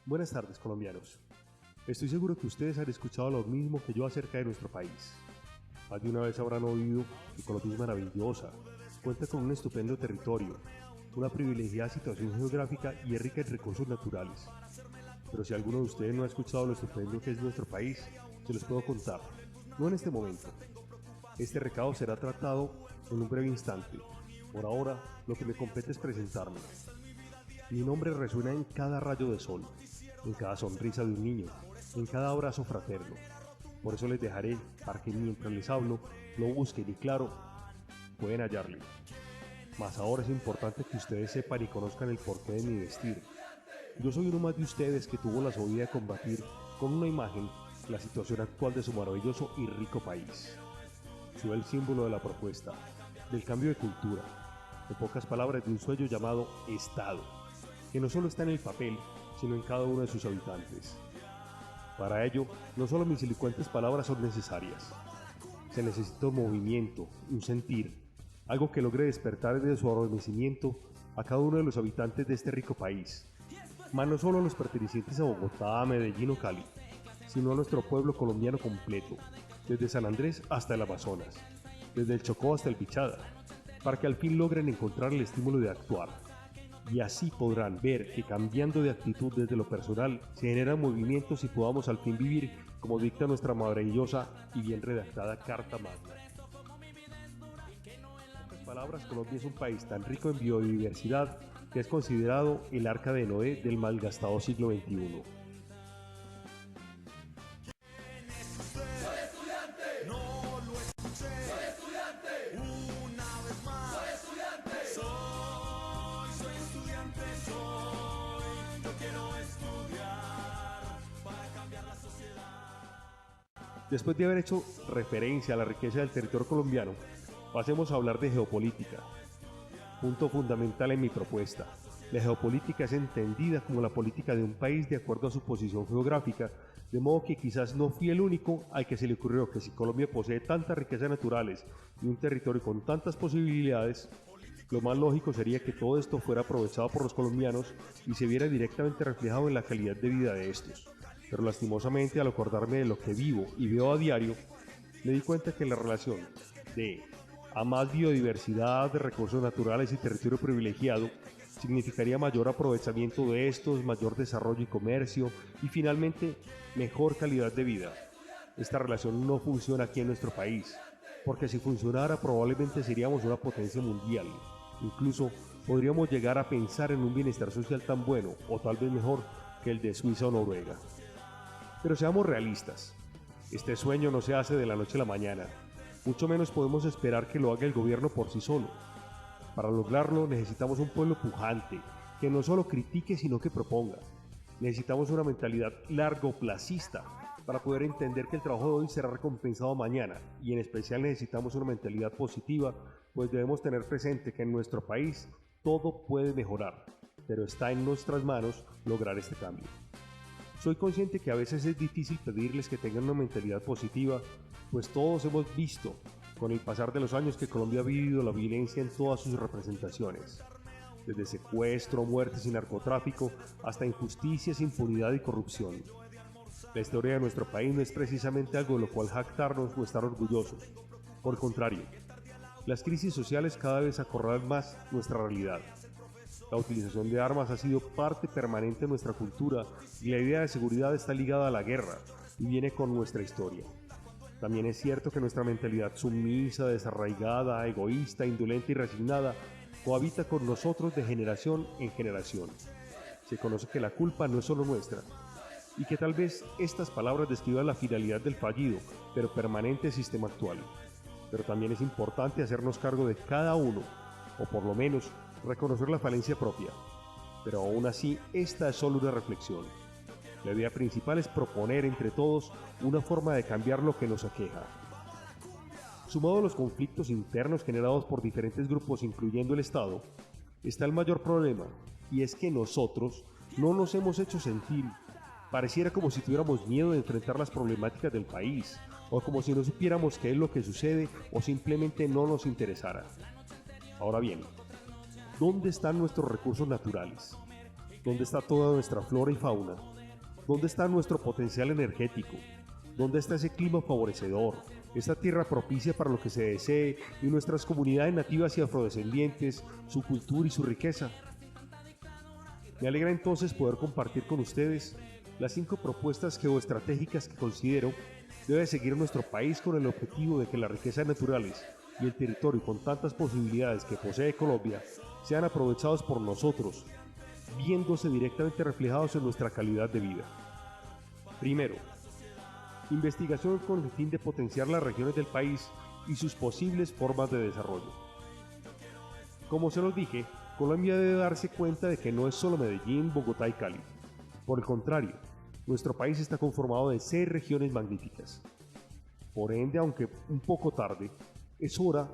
Buenas tardes, colombianos. Estoy seguro que ustedes han escuchado lo mismo que yo acerca de nuestro país. Más de una vez habrán oído que Colombia es maravillosa, cuenta con un estupendo territorio, una privilegiada situación geográfica y es rica en recursos naturales. Pero si alguno de ustedes no ha escuchado lo estupendo que es nuestro país, se los puedo contar. No en este momento. Este recado será tratado en un breve instante. Por ahora, lo que me compete es presentarme. Mi nombre resuena en cada rayo de sol, en cada sonrisa de un niño, en cada abrazo fraterno. Por eso les dejaré, para que mientras les hablo, lo busquen y claro, pueden hallarle. Mas ahora es importante que ustedes sepan y conozcan el porqué de mi vestir. Yo soy uno más de ustedes que tuvo la solida de combatir con una imagen la situación actual de su maravilloso y rico país. Soy el símbolo de la propuesta, del cambio de cultura, en pocas palabras de un sueño llamado Estado, que no solo está en el papel, sino en cada uno de sus habitantes. Para ello, no solo mis elocuentes palabras son necesarias. Se necesita un movimiento, un sentir, algo que logre despertar desde su adormecimiento a cada uno de los habitantes de este rico país. Mas no solo a los pertenecientes a Bogotá, Medellín o Cali, sino a nuestro pueblo colombiano completo, desde San Andrés hasta el Amazonas, desde el Chocó hasta el Bichada, para que al fin logren encontrar el estímulo de actuar. Y así podrán ver que cambiando de actitud desde lo personal se generan movimientos y podamos al fin vivir como dicta nuestra maravillosa y bien redactada Carta Magna. En otras palabras, Colombia es un país tan rico en biodiversidad que es considerado el arca de Noé del malgastado siglo XXI. Después de haber hecho referencia a la riqueza del territorio colombiano, pasemos a hablar de geopolítica. Punto fundamental en mi propuesta. La geopolítica es entendida como la política de un país de acuerdo a su posición geográfica, de modo que quizás no fui el único al que se le ocurrió que si Colombia posee tantas riquezas naturales y un territorio con tantas posibilidades, lo más lógico sería que todo esto fuera aprovechado por los colombianos y se viera directamente reflejado en la calidad de vida de estos. Pero lastimosamente, al acordarme de lo que vivo y veo a diario, me di cuenta que la relación de a más biodiversidad, de recursos naturales y territorio privilegiado significaría mayor aprovechamiento de estos, mayor desarrollo y comercio y finalmente mejor calidad de vida. Esta relación no funciona aquí en nuestro país, porque si funcionara probablemente seríamos una potencia mundial. Incluso podríamos llegar a pensar en un bienestar social tan bueno o tal vez mejor que el de Suiza o Noruega. Pero seamos realistas, este sueño no se hace de la noche a la mañana, mucho menos podemos esperar que lo haga el gobierno por sí solo. Para lograrlo necesitamos un pueblo pujante, que no solo critique sino que proponga. Necesitamos una mentalidad largoplacista para poder entender que el trabajo de hoy será recompensado mañana, y en especial necesitamos una mentalidad positiva, pues debemos tener presente que en nuestro país todo puede mejorar, pero está en nuestras manos lograr este cambio. Soy consciente que a veces es difícil pedirles que tengan una mentalidad positiva, pues todos hemos visto con el pasar de los años que Colombia ha vivido la violencia en todas sus representaciones, desde secuestro, muertes y narcotráfico, hasta injusticias, impunidad y corrupción. La historia de nuestro país no es precisamente algo de lo cual jactarnos o estar orgullosos. Por el contrario, las crisis sociales cada vez acorralan más nuestra realidad. La utilización de armas ha sido parte permanente de nuestra cultura y la idea de seguridad está ligada a la guerra y viene con nuestra historia. También es cierto que nuestra mentalidad sumisa, desarraigada, egoísta, indolente y resignada cohabita con nosotros de generación en generación. Se conoce que la culpa no es solo nuestra y que tal vez estas palabras describan la finalidad del fallido, pero permanente sistema actual. Pero también es importante hacernos cargo de cada uno, o por lo menos reconocer la falencia propia. Pero aún así, esta es solo una reflexión. La idea principal es proponer entre todos una forma de cambiar lo que nos aqueja. Sumado a los conflictos internos generados por diferentes grupos, incluyendo el Estado, está el mayor problema, y es que nosotros no nos hemos hecho sentir. Pareciera como si tuviéramos miedo de enfrentar las problemáticas del país, o como si no supiéramos qué es lo que sucede o simplemente no nos interesara. Ahora bien, ¿dónde están nuestros recursos naturales? ¿Dónde está toda nuestra flora y fauna? ¿Dónde está nuestro potencial energético? ¿Dónde está ese clima favorecedor? Esta tierra propicia para lo que se desee y nuestras comunidades nativas y afrodescendientes, su cultura y su riqueza. Me alegra entonces poder compartir con ustedes las 5 propuestas geoestratégicas que considero debe seguir nuestro país con el objetivo de que las riquezas naturales y el territorio con tantas posibilidades que posee Colombia sean aprovechados por nosotros, viéndose directamente reflejados en nuestra calidad de vida. Primero, investigación con el fin de potenciar las regiones del país y sus posibles formas de desarrollo. Como se los dije, Colombia debe darse cuenta de que no es solo Medellín, Bogotá y Cali. Por el contrario, nuestro país está conformado de 6 regiones magníficas. Por ende, aunque un poco tarde, es hora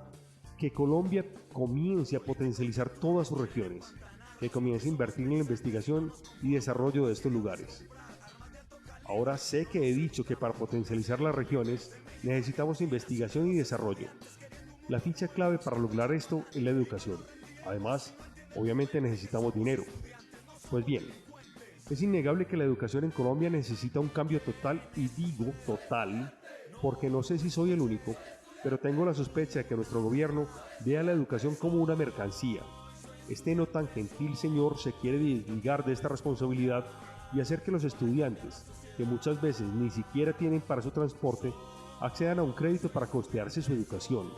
que Colombia comience a potencializar todas sus regiones, que comience a invertir en la investigación y desarrollo de estos lugares. Ahora sé que he dicho que para potencializar las regiones necesitamos investigación y desarrollo. La ficha clave para lograr esto es la educación. Además, obviamente necesitamos dinero. Pues bien, es innegable que la educación en Colombia necesita un cambio total, y digo total, porque no sé si soy el único, pero tengo la sospecha de que nuestro gobierno vea la educación como una mercancía. Este no tan gentil señor se quiere desligar de esta responsabilidad y hacer que los estudiantes, que muchas veces ni siquiera tienen para su transporte, accedan a un crédito para costearse su educación,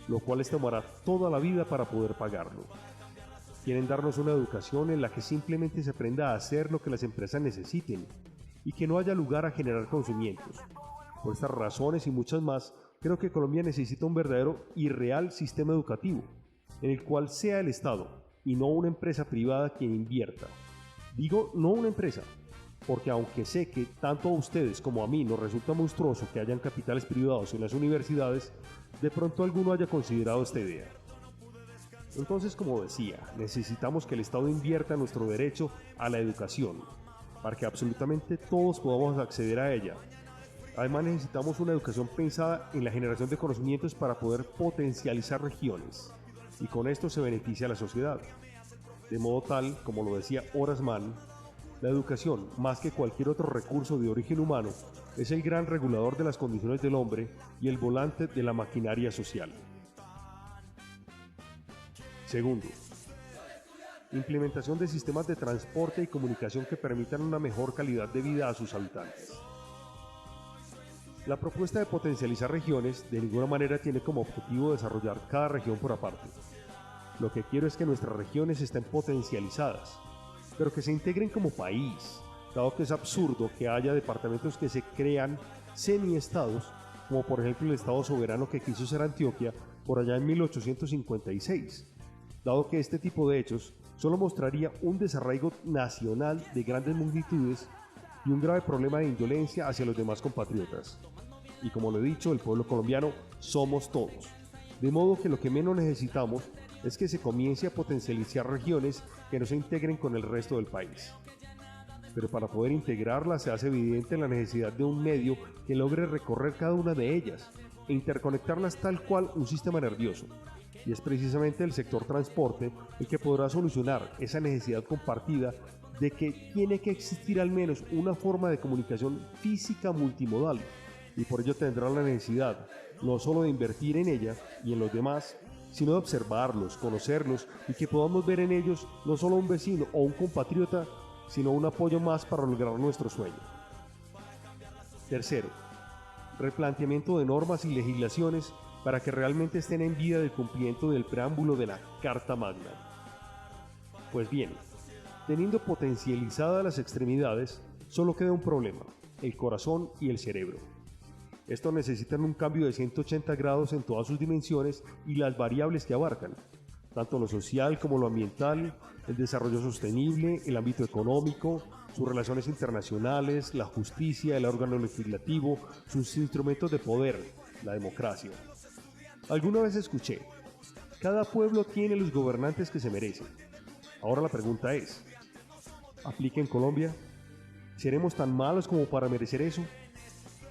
lo cual les tomará toda la vida para poder pagarlo. Quieren darnos una educación en la que simplemente se aprenda a hacer lo que las empresas necesiten y que no haya lugar a generar conocimientos. Por estas razones y muchas más, creo que Colombia necesita un verdadero y real sistema educativo, en el cual sea el Estado y no una empresa privada quien invierta. Digo no una empresa, porque aunque sé que tanto a ustedes como a mí nos resulta monstruoso que hayan capitales privados en las universidades, de pronto alguno haya considerado esta idea. Entonces, como decía, necesitamos que el Estado invierta en nuestro derecho a la educación, para que absolutamente todos podamos acceder a ella. Además, necesitamos una educación pensada en la generación de conocimientos para poder potencializar regiones, y con esto se beneficia a la sociedad. De modo tal, como lo decía Horace Mann, la educación, más que cualquier otro recurso de origen humano, es el gran regulador de las condiciones del hombre y el volante de la maquinaria social. Segundo, implementación de sistemas de transporte y comunicación que permitan una mejor calidad de vida a sus habitantes. La propuesta de potencializar regiones de ninguna manera tiene como objetivo desarrollar cada región por aparte. Lo que quiero es que nuestras regiones estén potencializadas, pero que se integren como país, dado que es absurdo que haya departamentos que se crean semi-estados, como por ejemplo el estado soberano que quiso ser Antioquia por allá en 1856, dado que este tipo de hechos solo mostraría un desarraigo nacional de grandes magnitudes y un grave problema de indolencia hacia los demás compatriotas. Y como lo he dicho, el pueblo colombiano somos todos, de modo que lo que menos necesitamos es que se comience a potencializar regiones que no se integren con el resto del país. Pero para poder integrarlas se hace evidente la necesidad de un medio que logre recorrer cada una de ellas e interconectarlas tal cual un sistema nervioso. Y es precisamente el sector transporte el que podrá solucionar esa necesidad compartida de que tiene que existir al menos una forma de comunicación física multimodal, y por ello tendrá la necesidad no solo de invertir en ella y en los demás, sino de observarlos, conocerlos y que podamos ver en ellos no solo un vecino o un compatriota, sino un apoyo más para lograr nuestro sueño. Tercero, replanteamiento de normas y legislaciones para que realmente estén en vía del cumplimiento del preámbulo de la Carta Magna. Pues bien, teniendo potencializadas las extremidades, solo queda un problema: el corazón y el cerebro. Estos necesitan un cambio de 180 grados en todas sus dimensiones y las variables que abarcan, tanto lo social como lo ambiental, el desarrollo sostenible, el ámbito económico, sus relaciones internacionales, la justicia, el órgano legislativo, sus instrumentos de poder, la democracia. Alguna vez escuché, cada pueblo tiene los gobernantes que se merece. Ahora la pregunta es, ¿aplica en Colombia? ¿Seremos tan malos como para merecer eso?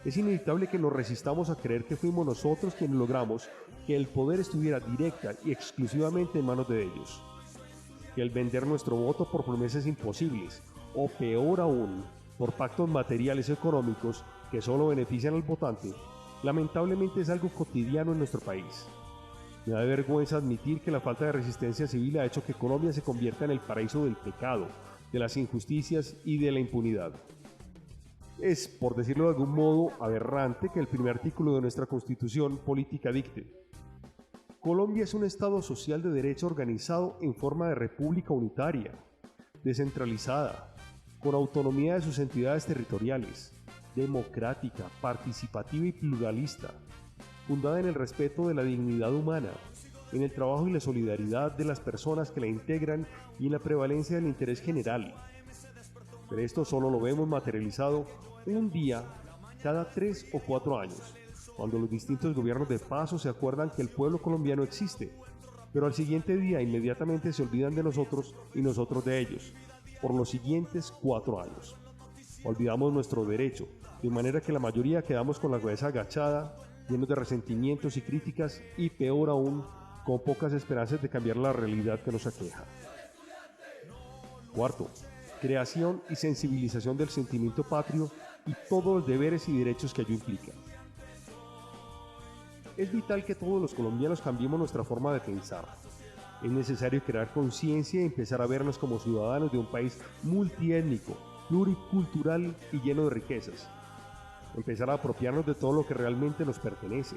Es inevitable que nos resistamos a creer que fuimos nosotros quienes logramos que el poder estuviera directa y exclusivamente en manos de ellos. Que el vender nuestro voto por promesas imposibles, o peor aún, por pactos materiales o económicos que solo benefician al votante, lamentablemente es algo cotidiano en nuestro país. Me da vergüenza admitir que la falta de resistencia civil ha hecho que Colombia se convierta en el paraíso del pecado, de las injusticias y de la impunidad. Es, por decirlo de algún modo, aberrante que el primer artículo de nuestra Constitución política dicte: Colombia es un Estado social de derecho organizado en forma de república unitaria, descentralizada, con autonomía de sus entidades territoriales, democrática, participativa y pluralista, fundada en el respeto de la dignidad humana, en el trabajo y la solidaridad de las personas que la integran y en la prevalencia del interés general. Pero esto solo lo vemos materializado un día cada 3 o 4 años, cuando los distintos gobiernos de paso se acuerdan que el pueblo colombiano existe, pero al siguiente día inmediatamente se olvidan de nosotros y nosotros de ellos, por los siguientes 4 años. Olvidamos nuestro derecho, de manera que la mayoría quedamos con la cabeza agachada, llenos de resentimientos y críticas, y peor aún, con pocas esperanzas de cambiar la realidad que nos aqueja. Cuarto, creación y sensibilización del sentimiento patrio y todos los deberes y derechos que ello implica. Es vital que todos los colombianos cambiemos nuestra forma de pensar. Es necesario crear conciencia y empezar a vernos como ciudadanos de un país multiétnico, pluricultural y lleno de riquezas. Empezar a apropiarnos de todo lo que realmente nos pertenece.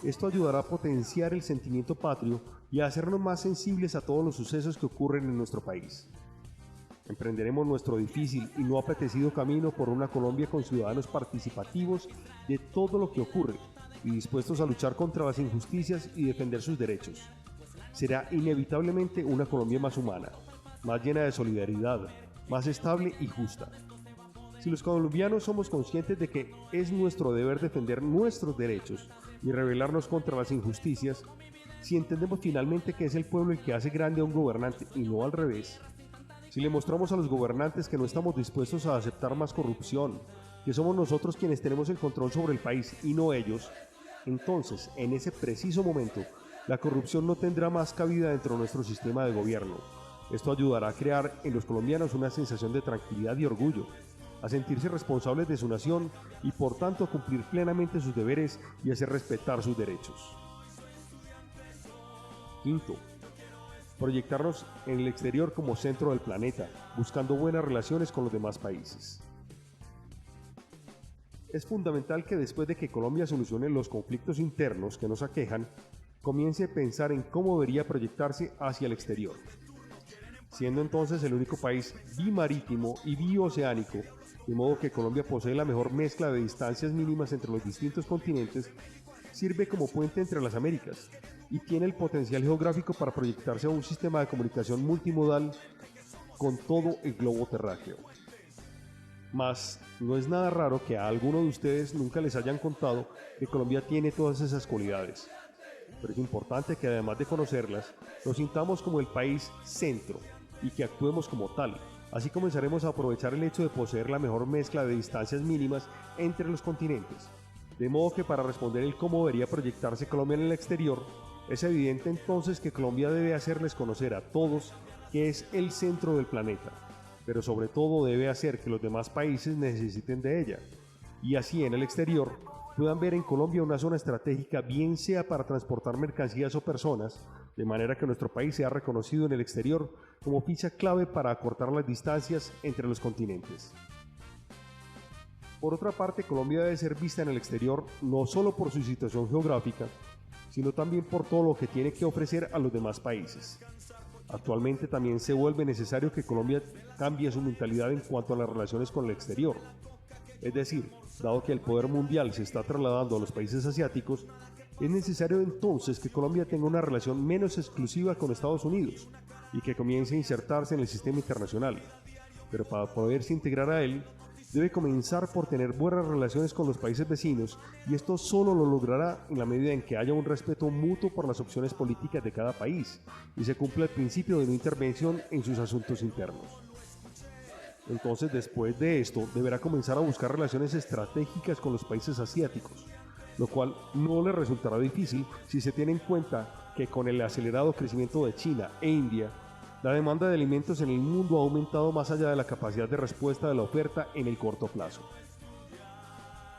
Esto ayudará a potenciar el sentimiento patrio y a hacernos más sensibles a todos los sucesos que ocurren en nuestro país. Emprenderemos nuestro difícil y no apetecido camino por una Colombia con ciudadanos participativos de todo lo que ocurre y dispuestos a luchar contra las injusticias y defender sus derechos. Será inevitablemente una Colombia más humana, más llena de solidaridad, más estable y justa. Si los colombianos somos conscientes de que es nuestro deber defender nuestros derechos y rebelarnos contra las injusticias, si entendemos finalmente que es el pueblo el que hace grande a un gobernante y no al revés, si le mostramos a los gobernantes que no estamos dispuestos a aceptar más corrupción, que somos nosotros quienes tenemos el control sobre el país y no ellos, entonces, en ese preciso momento, la corrupción no tendrá más cabida dentro de nuestro sistema de gobierno. Esto ayudará a crear en los colombianos una sensación de tranquilidad y orgullo, a sentirse responsables de su nación y por tanto a cumplir plenamente sus deberes y hacer respetar sus derechos. Quinto, proyectarnos en el exterior como centro del planeta, buscando buenas relaciones con los demás países. Es fundamental que después de que Colombia solucione los conflictos internos que nos aquejan, comience a pensar en cómo debería proyectarse hacia el exterior. Siendo entonces el único país bimarítimo y bioceánico, de modo que Colombia posee la mejor mezcla de distancias mínimas entre los distintos continentes, sirve como puente entre las Américas y tiene el potencial geográfico para proyectarse a un sistema de comunicación multimodal con todo el globo terráqueo. Mas no es nada raro que a alguno de ustedes nunca les hayan contado que Colombia tiene todas esas cualidades. Pero es importante que además de conocerlas, nos sintamos como el país centro y que actuemos como tal. Así comenzaremos a aprovechar el hecho de poseer la mejor mezcla de distancias mínimas entre los continentes. De modo que para responder el cómo debería proyectarse Colombia en el exterior, es evidente entonces que Colombia debe hacerles conocer a todos que es el centro del planeta, pero sobre todo debe hacer que los demás países necesiten de ella, y así en el exterior puedan ver en Colombia una zona estratégica, bien sea para transportar mercancías o personas, de manera que nuestro país sea reconocido en el exterior como ficha clave para acortar las distancias entre los continentes. Por otra parte, Colombia debe ser vista en el exterior no solo por su situación geográfica, sino también por todo lo que tiene que ofrecer a los demás países. Actualmente también se vuelve necesario que Colombia cambie su mentalidad en cuanto a las relaciones con el exterior. Es decir, dado que el poder mundial se está trasladando a los países asiáticos, es necesario entonces que Colombia tenga una relación menos exclusiva con Estados Unidos y que comience a insertarse en el sistema internacional. Pero para poderse integrar a él, debe comenzar por tener buenas relaciones con los países vecinos, y esto solo lo logrará en la medida en que haya un respeto mutuo por las opciones políticas de cada país y se cumpla el principio de no intervención en sus asuntos internos. Entonces, después de esto, deberá comenzar a buscar relaciones estratégicas con los países asiáticos, lo cual no le resultará difícil si se tiene en cuenta que con el acelerado crecimiento de China e India, La demanda de alimentos en el mundo ha aumentado más allá de la capacidad de respuesta de la oferta en el corto plazo.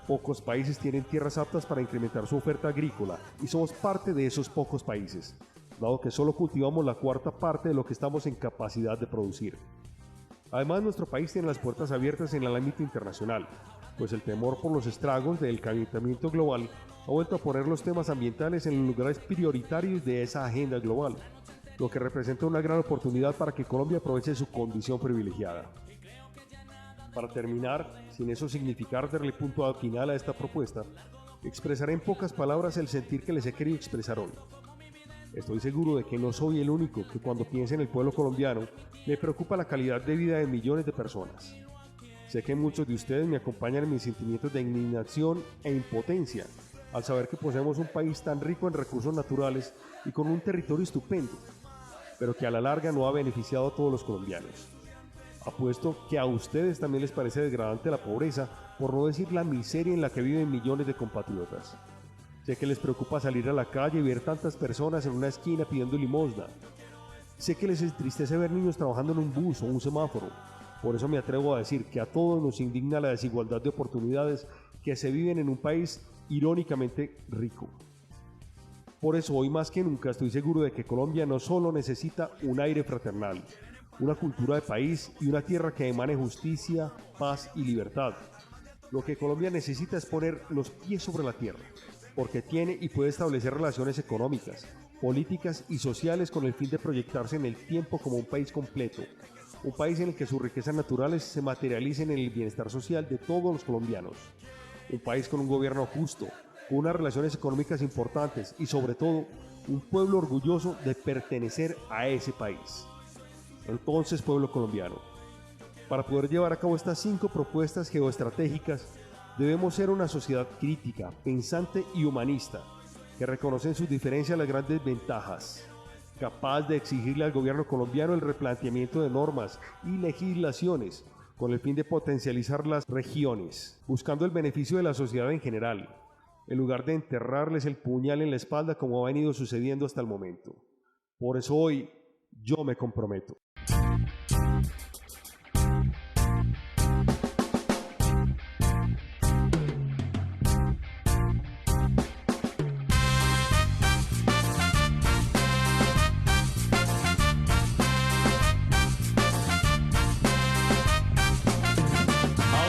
Pocos países tienen tierras aptas para incrementar su oferta agrícola y somos parte de esos pocos países, dado que solo cultivamos la cuarta parte de lo que estamos en capacidad de producir. Además, nuestro país tiene las puertas abiertas en el ámbito internacional, pues el temor por los estragos del calentamiento global ha vuelto a poner los temas ambientales en los lugares prioritarios de esa agenda global, lo que representa una gran oportunidad para que Colombia aproveche su condición privilegiada. Para terminar, sin eso significar darle punto final a esta propuesta, expresaré en pocas palabras el sentir que les he querido expresar hoy. Estoy seguro de que no soy el único que cuando piense en el pueblo colombiano le preocupa la calidad de vida de millones de personas. Sé que muchos de ustedes me acompañan en mis sentimientos de indignación e impotencia al saber que poseemos un país tan rico en recursos naturales y con un territorio estupendo, pero que a la larga no ha beneficiado a todos los colombianos. Apuesto que a ustedes también les parece degradante la pobreza, por no decir la miseria en la que viven millones de compatriotas. Sé que les preocupa salir a la calle y ver tantas personas en una esquina pidiendo limosna. Sé que les entristece ver niños trabajando en un bus o un semáforo. Por eso me atrevo a decir que a todos nos indigna la desigualdad de oportunidades que se viven en un país irónicamente rico. Por eso hoy más que nunca estoy seguro de que Colombia no solo necesita un aire fraternal, una cultura de país y una tierra que emane justicia, paz y libertad. Lo que Colombia necesita es poner los pies sobre la tierra, porque tiene y puede establecer relaciones económicas, políticas y sociales con el fin de proyectarse en el tiempo como un país completo, un país en el que sus riquezas naturales se materialicen en el bienestar social de todos los colombianos, un país con un gobierno justo, con unas relaciones económicas importantes y sobre todo un pueblo orgulloso de pertenecer a ese país. Entonces, pueblo colombiano, para poder llevar a cabo estas 5 propuestas geoestratégicas, debemos ser una sociedad crítica, pensante y humanista, que reconoce en sus diferencias las grandes ventajas, capaz de exigirle al gobierno colombiano el replanteamiento de normas y legislaciones con el fin de potencializar las regiones, buscando el beneficio de la sociedad en general, en lugar de enterrarles el puñal en la espalda como ha venido sucediendo hasta el momento. Por eso hoy yo me comprometo.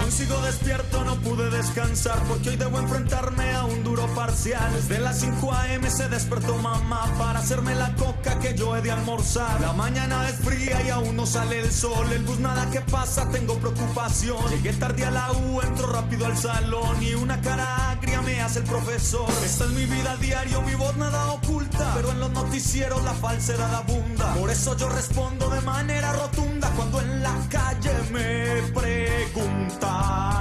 Sigo despierto, no pude descansar porque hoy debo enfrentarme a un duro parcial. Desde las 5 a.m. se despertó mamá para hacerme la coca que yo he de almorzar. La mañana es fría y aún no sale el sol, el bus nada que pasa, tengo preocupación. Llegué tarde a la U, entro rápido al salón y una cara agria me hace el profesor. Esta es mi vida a diario, mi voz nada oculta, pero en los noticieros la falsedad abunda. Por eso yo respondo de manera rotunda cuando en la calle me preguntan: